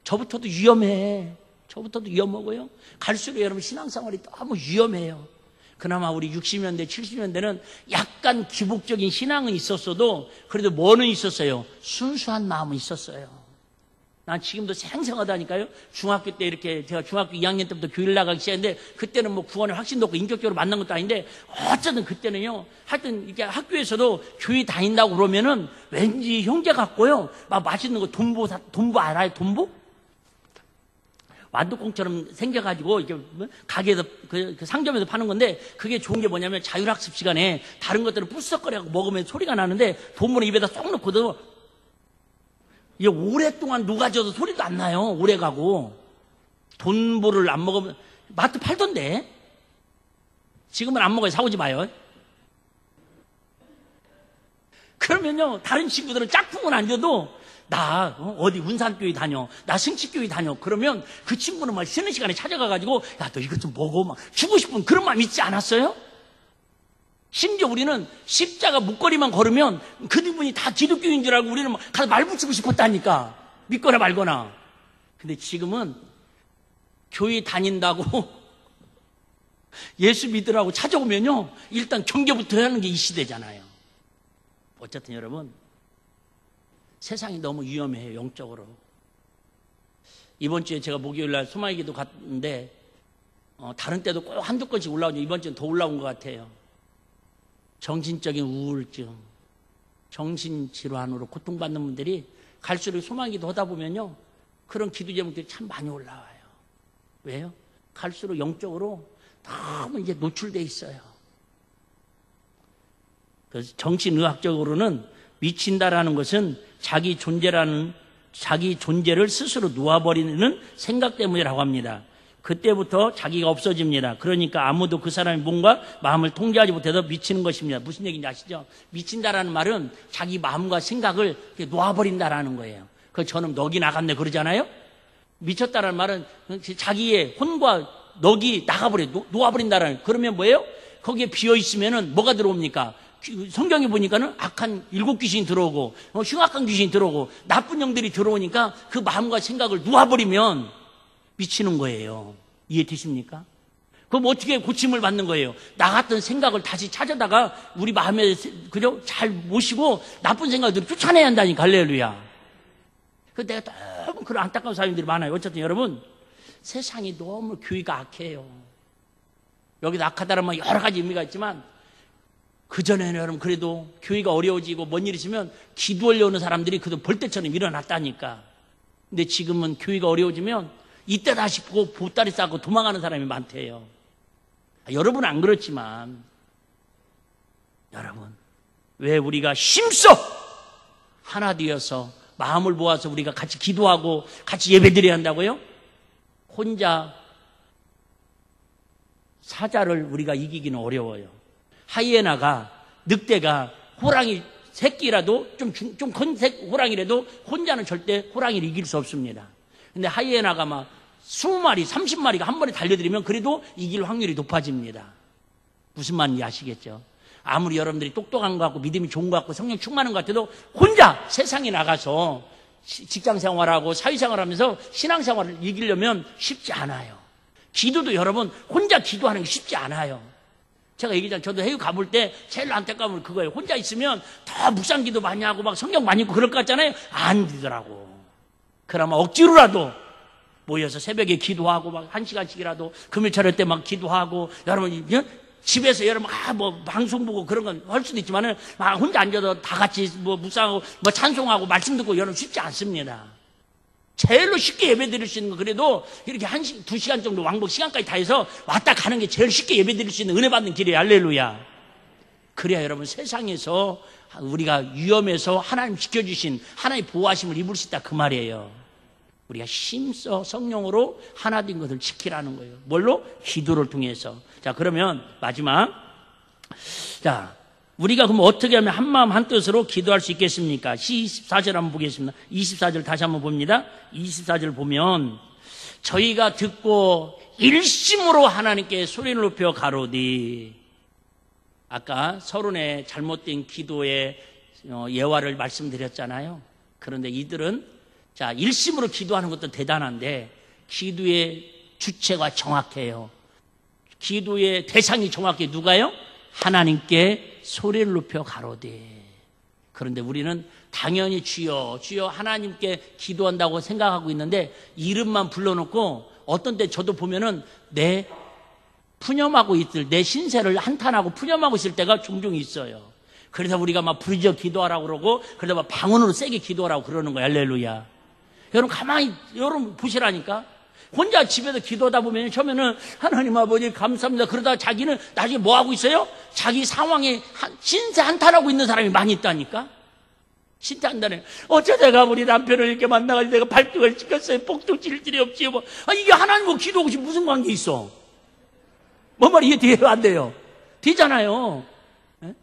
저부터도 위험해. 저부터도 위험하고요. 갈수록 여러분 신앙생활이 너무 위험해요. 그나마 우리 60년대 70년대는 약간 기복적인 신앙은 있었어도 그래도 뭐는 있었어요? 순수한 마음은 있었어요. 난 지금도 생생하다니까요. 중학교 때 이렇게 제가 중학교 2학년 때부터 교회를 나가기 시작했는데 그때는 뭐 구원의 확신도 없고 인격적으로 만난 것도 아닌데 어쨌든 그때는요. 하여튼 이렇게 학교에서도 교회 다닌다고 그러면은 왠지 형제 같고요. 막 맛있는 거 돈보 알아요? 돈보? 완두콩처럼 생겨가지고 이렇게 가게에서 그 상점에서 파는 건데 그게 좋은 게 뭐냐면 자율학습 시간에 다른 것들을 뿌석거리고 먹으면 소리가 나는데 돈보는 입에다 쏙 넣거든. 이게 오랫동안 녹아져도 소리도 안 나요. 오래가고. 돈보를 안 먹으면 마트 팔던데. 지금은 안 먹어요. 사오지 마요. 그러면요 다른 친구들은 짝퉁은 안 줘도 나 어디 운산교회 다녀, 나 승치교회 다녀. 그러면 그 친구는 막 쉬는 시간에 찾아가가지고 야 너 이것 좀 먹어 막 주고 싶은 그런 마음 있지 않았어요? 심지어 우리는 십자가 목걸이만 걸으면 그분이 다 기독교인 줄 알고 우리는 막 가서 말 붙이고 싶었다니까. 믿거나 말거나. 근데 지금은 교회 다닌다고 예수 믿으라고 찾아오면요 일단 경계부터 하는 게 이 시대잖아요. 어쨌든 여러분 세상이 너무 위험해요, 영적으로. 이번 주에 제가 목요일날 소망의기도 갔는데 다른 때도 꼭 한두 건씩 올라오죠. 이번 주는 더 올라온 것 같아요. 정신적인 우울증, 정신질환으로 고통받는 분들이 갈수록 소망의기도 하다 보면요, 그런 기도 제목들이 참 많이 올라와요. 왜요? 갈수록 영적으로 너무 이제 노출돼 있어요. 그래서 정신의학적으로는 미친다라는 것은 자기 존재를 스스로 놓아버리는 생각 때문이라고 합니다. 그때부터 자기가 없어집니다. 그러니까 아무도 그 사람의 몸과 마음을 통제하지 못해서 미치는 것입니다. 무슨 얘기인지 아시죠? 미친다라는 말은 자기 마음과 생각을 놓아버린다라는 거예요. 그 저는 넋이 나갔네 그러잖아요. 미쳤다라는 말은 자기의 혼과 넋이 나가버려, 놓아버린다라는. 그러면 뭐예요? 거기에 비어 있으면은 뭐가 들어옵니까? 성경에 보니까는 악한 7 귀신이 들어오고 흉악한 귀신이 들어오고 나쁜 영들이 들어오니까 그 마음과 생각을 놓아버리면 미치는 거예요. 이해되십니까? 그럼 어떻게 고침을 받는 거예요? 나갔던 생각을 다시 찾아다가 우리 마음에 그죠? 잘 모시고 나쁜 생각들을 쫓아내야 한다니까. 할렐루야. 그 내가 너무 그런 안타까운 사람들이 많아요. 어쨌든 여러분, 세상이 너무 교회가 악해요. 여기서 악하다는 말 여러 가지 의미가 있지만 그전에는 여러분 그래도 교회가 어려워지고 뭔 일 있으면 기도하려 오는 사람들이 그도 벌떼처럼 일어났다니까. 근데 지금은 교회가 어려워지면 이때다 싶고 보따리 싸고 도망가는 사람이 많대요. 여러분은 안 그렇지만 여러분, 왜 우리가 힘써 하나 되어서 마음을 모아서 우리가 같이 기도하고 같이 예배드려야 한다고요? 혼자 사자를 우리가 이기기는 어려워요. 하이에나가, 늑대가, 호랑이 새끼라도 좀 큰 호랑이라도 혼자는 절대 호랑이를 이길 수 없습니다. 근데 하이에나가 막 20마리, 30마리가 한 번에 달려들면 그래도 이길 확률이 높아집니다. 무슨 말인지 아시겠죠? 아무리 여러분들이 똑똑한 것 같고 믿음이 좋은 것 같고 성령 충만한 것 같아도 혼자 세상에 나가서 직장 생활하고 사회 생활하면서 신앙 생활을 이기려면 쉽지 않아요. 기도도 여러분 혼자 기도하는 게 쉽지 않아요. 제가 얘기했잖아요. 저도 해외 가볼 때 제일 안타까운 건 그거예요. 혼자 있으면 더 묵상 기도 많이 하고 막 성경 많이 읽고 그럴 것 같잖아요. 안 되더라고. 그나마 억지로라도 모여서 새벽에 기도하고 막 1시간씩이라도 금요일 차례 때 막 기도하고 여러분 집에서 여러분 뭐 방송 보고 그런 건 할 수도 있지만은 혼자 앉아서 다 같이 뭐 묵상하고 뭐 찬송하고 말씀 듣고 여러분 쉽지 않습니다. 제일로 쉽게 예배 드릴 수 있는 거 그래도 이렇게 2시간 정도 왕복 시간까지 다 해서 왔다 가는 게 제일 쉽게 예배 드릴 수 있는 은혜 받는 길이에요. 할렐루야. 그래야 여러분 세상에서 우리가 위험에서 하나님 지켜주신 하나님의 보호하심을 입을 수 있다 그 말이에요. 우리가 힘써 성령으로 하나 된 것을 지키라는 거예요. 뭘로? 기도를 통해서. 자, 그러면 마지막. 자, 우리가 그럼 어떻게 하면 한마음 한뜻으로 기도할 수 있겠습니까? 24절 한번 보겠습니다. 24절 다시 한번 봅니다. 24절 보면 저희가 듣고 일심으로 하나님께 소리를 높여 가로되. 아까 서론의 잘못된 기도의 예화를 말씀드렸잖아요. 그런데 이들은 자, 일심으로 기도하는 것도 대단한데 기도의 주체가 정확해요. 기도의 대상이 정확해. 누가요? 하나님께 소리를 높여 가로되. 그런데 우리는 당연히 주여 주여 하나님께 기도한다고 생각하고 있는데 이름만 불러놓고 어떤 때 저도 보면은 내 푸념하고 있을 내 신세를 한탄하고 푸념하고 있을 때가 종종 있어요. 그래서 우리가 막 부르짖어 기도하라고 그러고 그러다 막 방언으로 세게 기도하라고 그러는 거예요. 할렐루야. 여러분 가만히 여러분 보시라니까. 혼자 집에서 기도하다 보면 처음에는 하나님 아버지 감사합니다. 그러다 자기는 나중에 뭐 하고 있어요? 자기 상황에 신세 한탄하고 있는 사람이 많이 있다니까. 신세 한탄해. 어쩌다가 우리 남편을 이렇게 만나가지고 내가 발등을 찍었어요. 복도 찔 일이 없지 뭐. 이게 하나님과 기도하고 무슨 관계 있어? 뭐 말이 이해 돼요? 안 돼요? 되잖아요. 네?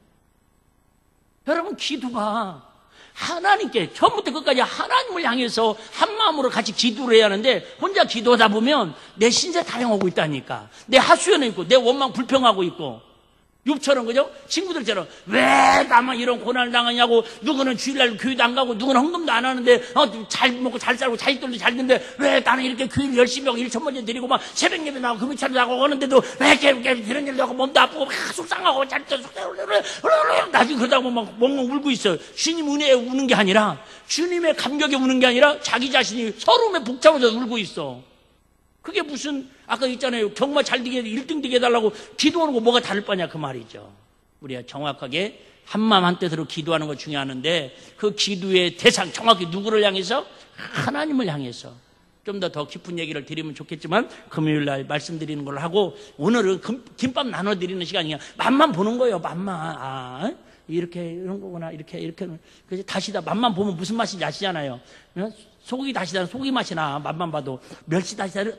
여러분 기도가 하나님께 처음부터 끝까지 하나님을 향해서 한 마음으로 같이 기도를 해야 하는데 혼자 기도하다 보면 내 신세 타령하고 있다니까. 내 하수연에 있고 내 원망 불평하고 있고 욥처럼, 그죠? 친구들처럼 왜 나만 이런 고난을 당하냐고, 누구는 주일날 교회도 안 가고 누구는 헌금도 안 하는데 잘 먹고 잘 살고 자식들도 잘 듣는데 왜 나는 이렇게 교회를 열심히 하고 일천번째 드리고 막 새벽 예배 나가고 금요일도 나가고 하는데도 왜 이렇게 이런 일도 하고 몸도 아프고 막 속상하고 나중에 그러다 보면 막 멍멍 울고 있어요. 주님 은혜에 우는 게 아니라, 주님의 감격에 우는 게 아니라 자기 자신이 서러움에 복잡해서 울고 있어. 그게 무슨, 아까 있잖아요. 경마 잘 되게 1등 되게 해달라고 기도하는 거 뭐가 다를 바냐 그 말이죠. 우리가 정확하게 한마음 한뜻으로 기도하는 거 중요하는데, 그 기도의 대상 정확히 누구를 향해서? 하나님을 향해서. 좀 더 깊은 얘기를 드리면 좋겠지만 금요일 날 말씀드리는 걸 하고, 오늘은 김밥 나눠드리는 시간이야. 맛만 보는 거예요. 맛만. 이렇게 이런 거구나, 이렇게 그래서 다시다 맛만 보면 무슨 맛인지 아시잖아요. 소고기 다시다는 소고기 맛이 나. 맛만 봐도. 멸치 다시다는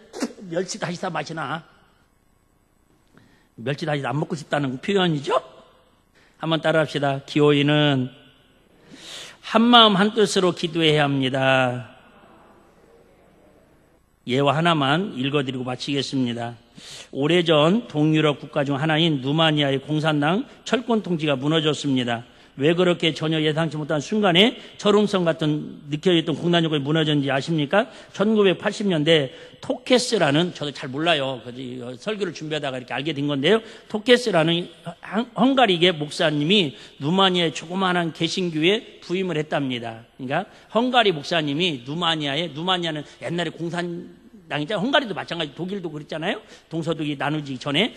멸치 다시다 맛이 나. 멸치 다시다 안 먹고 싶다는 표현이죠. 한번 따라합시다. 기호이는 한마음 한뜻으로 기도해야 합니다. 예화 하나만 읽어드리고 마치겠습니다. 오래전 동유럽 국가 중 하나인 루마니아의 공산당 철권 통치가 무너졌습니다. 왜 그렇게 전혀 예상치 못한 순간에 철옹성 같은 느껴졌던 공단 정권이 무너졌는지 아십니까? 1980년대 토케스라는, 저도 잘 몰라요. 설교를 준비하다가 이렇게 알게 된 건데요. 토케스라는 헝가리계 목사님이 루마니아의 조그마한 개신교에 부임을 했답니다. 그러니까 헝가리 목사님이 루마니아는 옛날에 공산당이잖아요. 헝가리도 마찬가지, 독일도 그랬잖아요. 동서독이 나누기 전에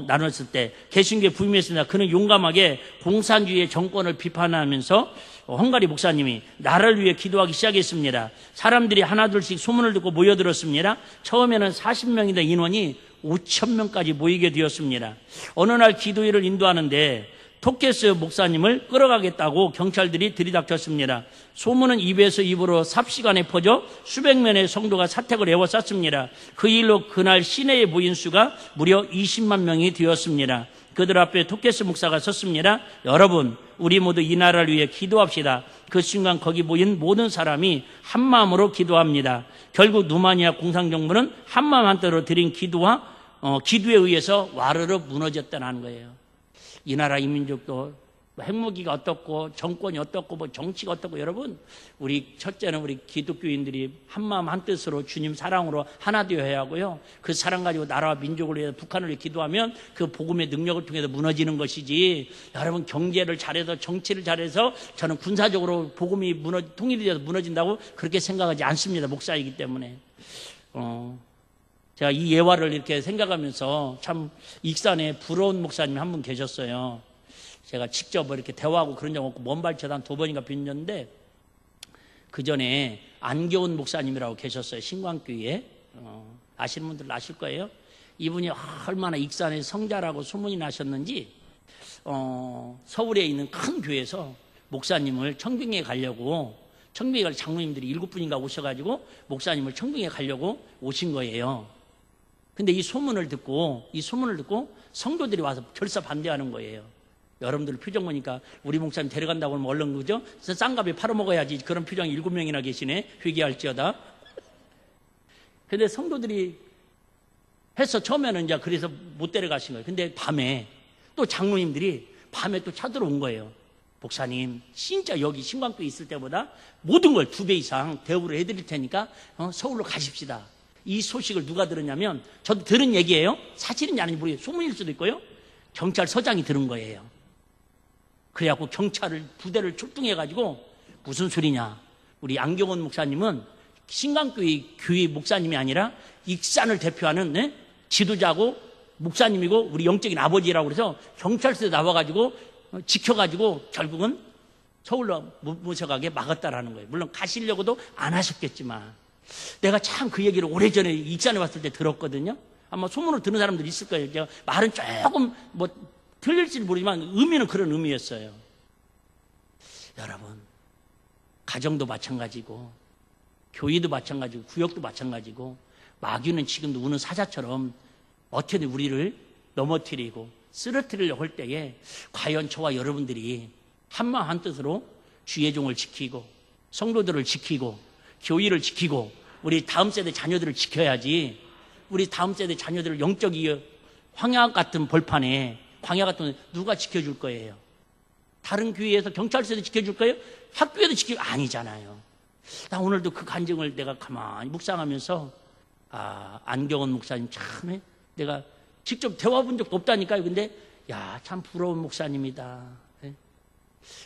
나눴을 때 개신교에 부임했습니다. 그는 용감하게 공산주의의 정권을 비판하면서 헝가리 목사님이 나라를 위해 기도하기 시작했습니다. 사람들이 하나둘씩 소문을 듣고 모여들었습니다. 처음에는 40명이던 인원이 5,000명까지 모이게 되었습니다. 어느 날 기도회를 인도하는데 토케스 목사님을 끌어가겠다고 경찰들이 들이닥쳤습니다. 소문은 입에서 입으로 삽시간에 퍼져 수백 명의 성도가 사택을 에워쌌습니다. 그 일로 그날 시내에 모인 수가 무려 20만 명이 되었습니다. 그들 앞에 토케스 목사가 섰습니다. 여러분, 우리 모두 이 나라를 위해 기도합시다. 그 순간 거기 모인 모든 사람이 한마음으로 기도합니다. 결국 루마니아 공산정부는 한마음 한뜻으로 드린 기도에 의해서 와르르 무너졌다는 거예요. 이 나라 이민족도 핵무기가 어떻고 정권이 어떻고 뭐 정치가 어떻고, 여러분, 우리 첫째는 우리 기독교인들이 한마음 한뜻으로 주님 사랑으로 하나 되어야 하고요. 그 사랑 가지고 나라와 민족을 위해서, 북한을 위해 기도하면 그 복음의 능력을 통해서 무너지는 것이지, 여러분 경제를 잘해서 정치를 잘해서 저는 군사적으로 복음이 통일이 돼서 무너진다고 그렇게 생각하지 않습니다. 목사이기 때문에. 제가 이 예화를 이렇게 생각하면서 참 익산에 부러운 목사님이 한 분 계셨어요. 제가 직접 이렇게 대화하고 그런 적 없고 먼발치에다 한 2번인가 뵀는데, 그 전에 안겨운 목사님이라고 계셨어요. 신광교회에. 아시는 분들 아실 거예요. 이분이 얼마나 익산에 성자라고 소문이 나셨는지, 서울에 있는 큰 교회에서 목사님을 청빙에 가려고, 청빙에 갈 장로님들이 7분인가 오셔가지고 목사님을 청빙에 가려고 오신 거예요. 근데 이 소문을 듣고 성도들이 와서 결사 반대하는 거예요. 여러분들 표정 보니까 우리 목사님 데려간다고 하면 얼른, 그죠? 쌍갑에 팔아먹어야지. 그런 표정이 7명이나 계시네. 회개할지어다. 근데 성도들이 해서 처음에는 이제 그래서 못 데려가신 거예요. 근데 밤에 또 장로님들이 밤에 또 찾으러 거예요. 목사님, 진짜 여기 신광교에 있을 때보다 모든 걸 2배 이상 대우를 해드릴 테니까 서울로 가십시다. 이 소식을 누가 들었냐면, 저도 들은 얘기예요. 사실인지 아닌지 모르겠어요. 소문일 수도 있고요. 경찰서장이 들은 거예요. 그래갖고 부대를 출동해가지고, 무슨 소리냐, 우리 안경원 목사님은 신강교회 목사님이 아니라 익산을 대표하는 지도자고 목사님이고 우리 영적인 아버지라고 그래서 경찰서에 나와가지고 지켜가지고 결국은 서울로 모셔가게 막았다라는 거예요. 물론 가시려고도 안 하셨겠지만, 내가 참 그 얘기를 오래전에 익산에 왔을 때 들었거든요. 아마 소문을 듣는 사람들이 있을 거예요. 제가 말은 조금 틀릴지는 모르지만 의미는 그런 의미였어요. 여러분, 가정도 마찬가지고 교회도 마찬가지고 구역도 마찬가지고, 마귀는 지금도 우는 사자처럼 어떻게든 우리를 넘어뜨리고 쓰러뜨리려고 할 때에, 과연 저와 여러분들이 한마음 한뜻으로 주의 종을 지키고 성도들을 지키고 교회를 지키고 우리 다음 세대 자녀들을 지켜야지, 우리 다음 세대 자녀들을 영적 황약 같은 벌판에 광야 같은 데 누가 지켜줄 거예요? 다른 교회에서 경찰서에서 지켜줄 거예요? 학교에도 아니잖아요. 나 오늘도 그 간증을 내가 가만히 묵상하면서 안경원 목사님 참 내가 직접 대화본 적도 없다니까요. 근데 참 부러운 목사님이다.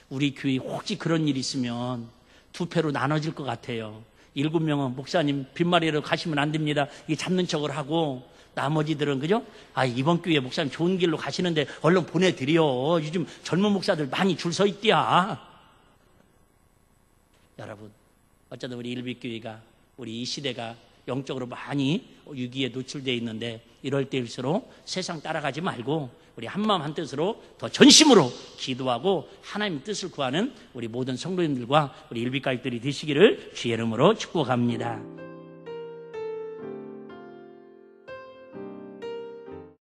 우리 교회 혹시 그런 일 있으면 두 패로 나눠질 것 같아요. 7명은 목사님 빈마리로 가시면 안 됩니다. 이게 잡는 척을 하고 나머지들은 그죠? 이번 교회 목사님 좋은 길로 가시는데 얼른 보내드려. 요즘 젊은 목사들 많이 줄 서 있디야. 여러분, 어쩌다 우리 일빛교회가 우리 이 시대가 영적으로 많이 위기에 노출되어 있는데 이럴 때일수록 세상 따라가지 말고 우리 한마음 한뜻으로 더 전심으로 기도하고 하나님 뜻을 구하는 우리 모든 성도님들과 우리 일빛가족들이 되시기를 주의 이름으로 축복합니다.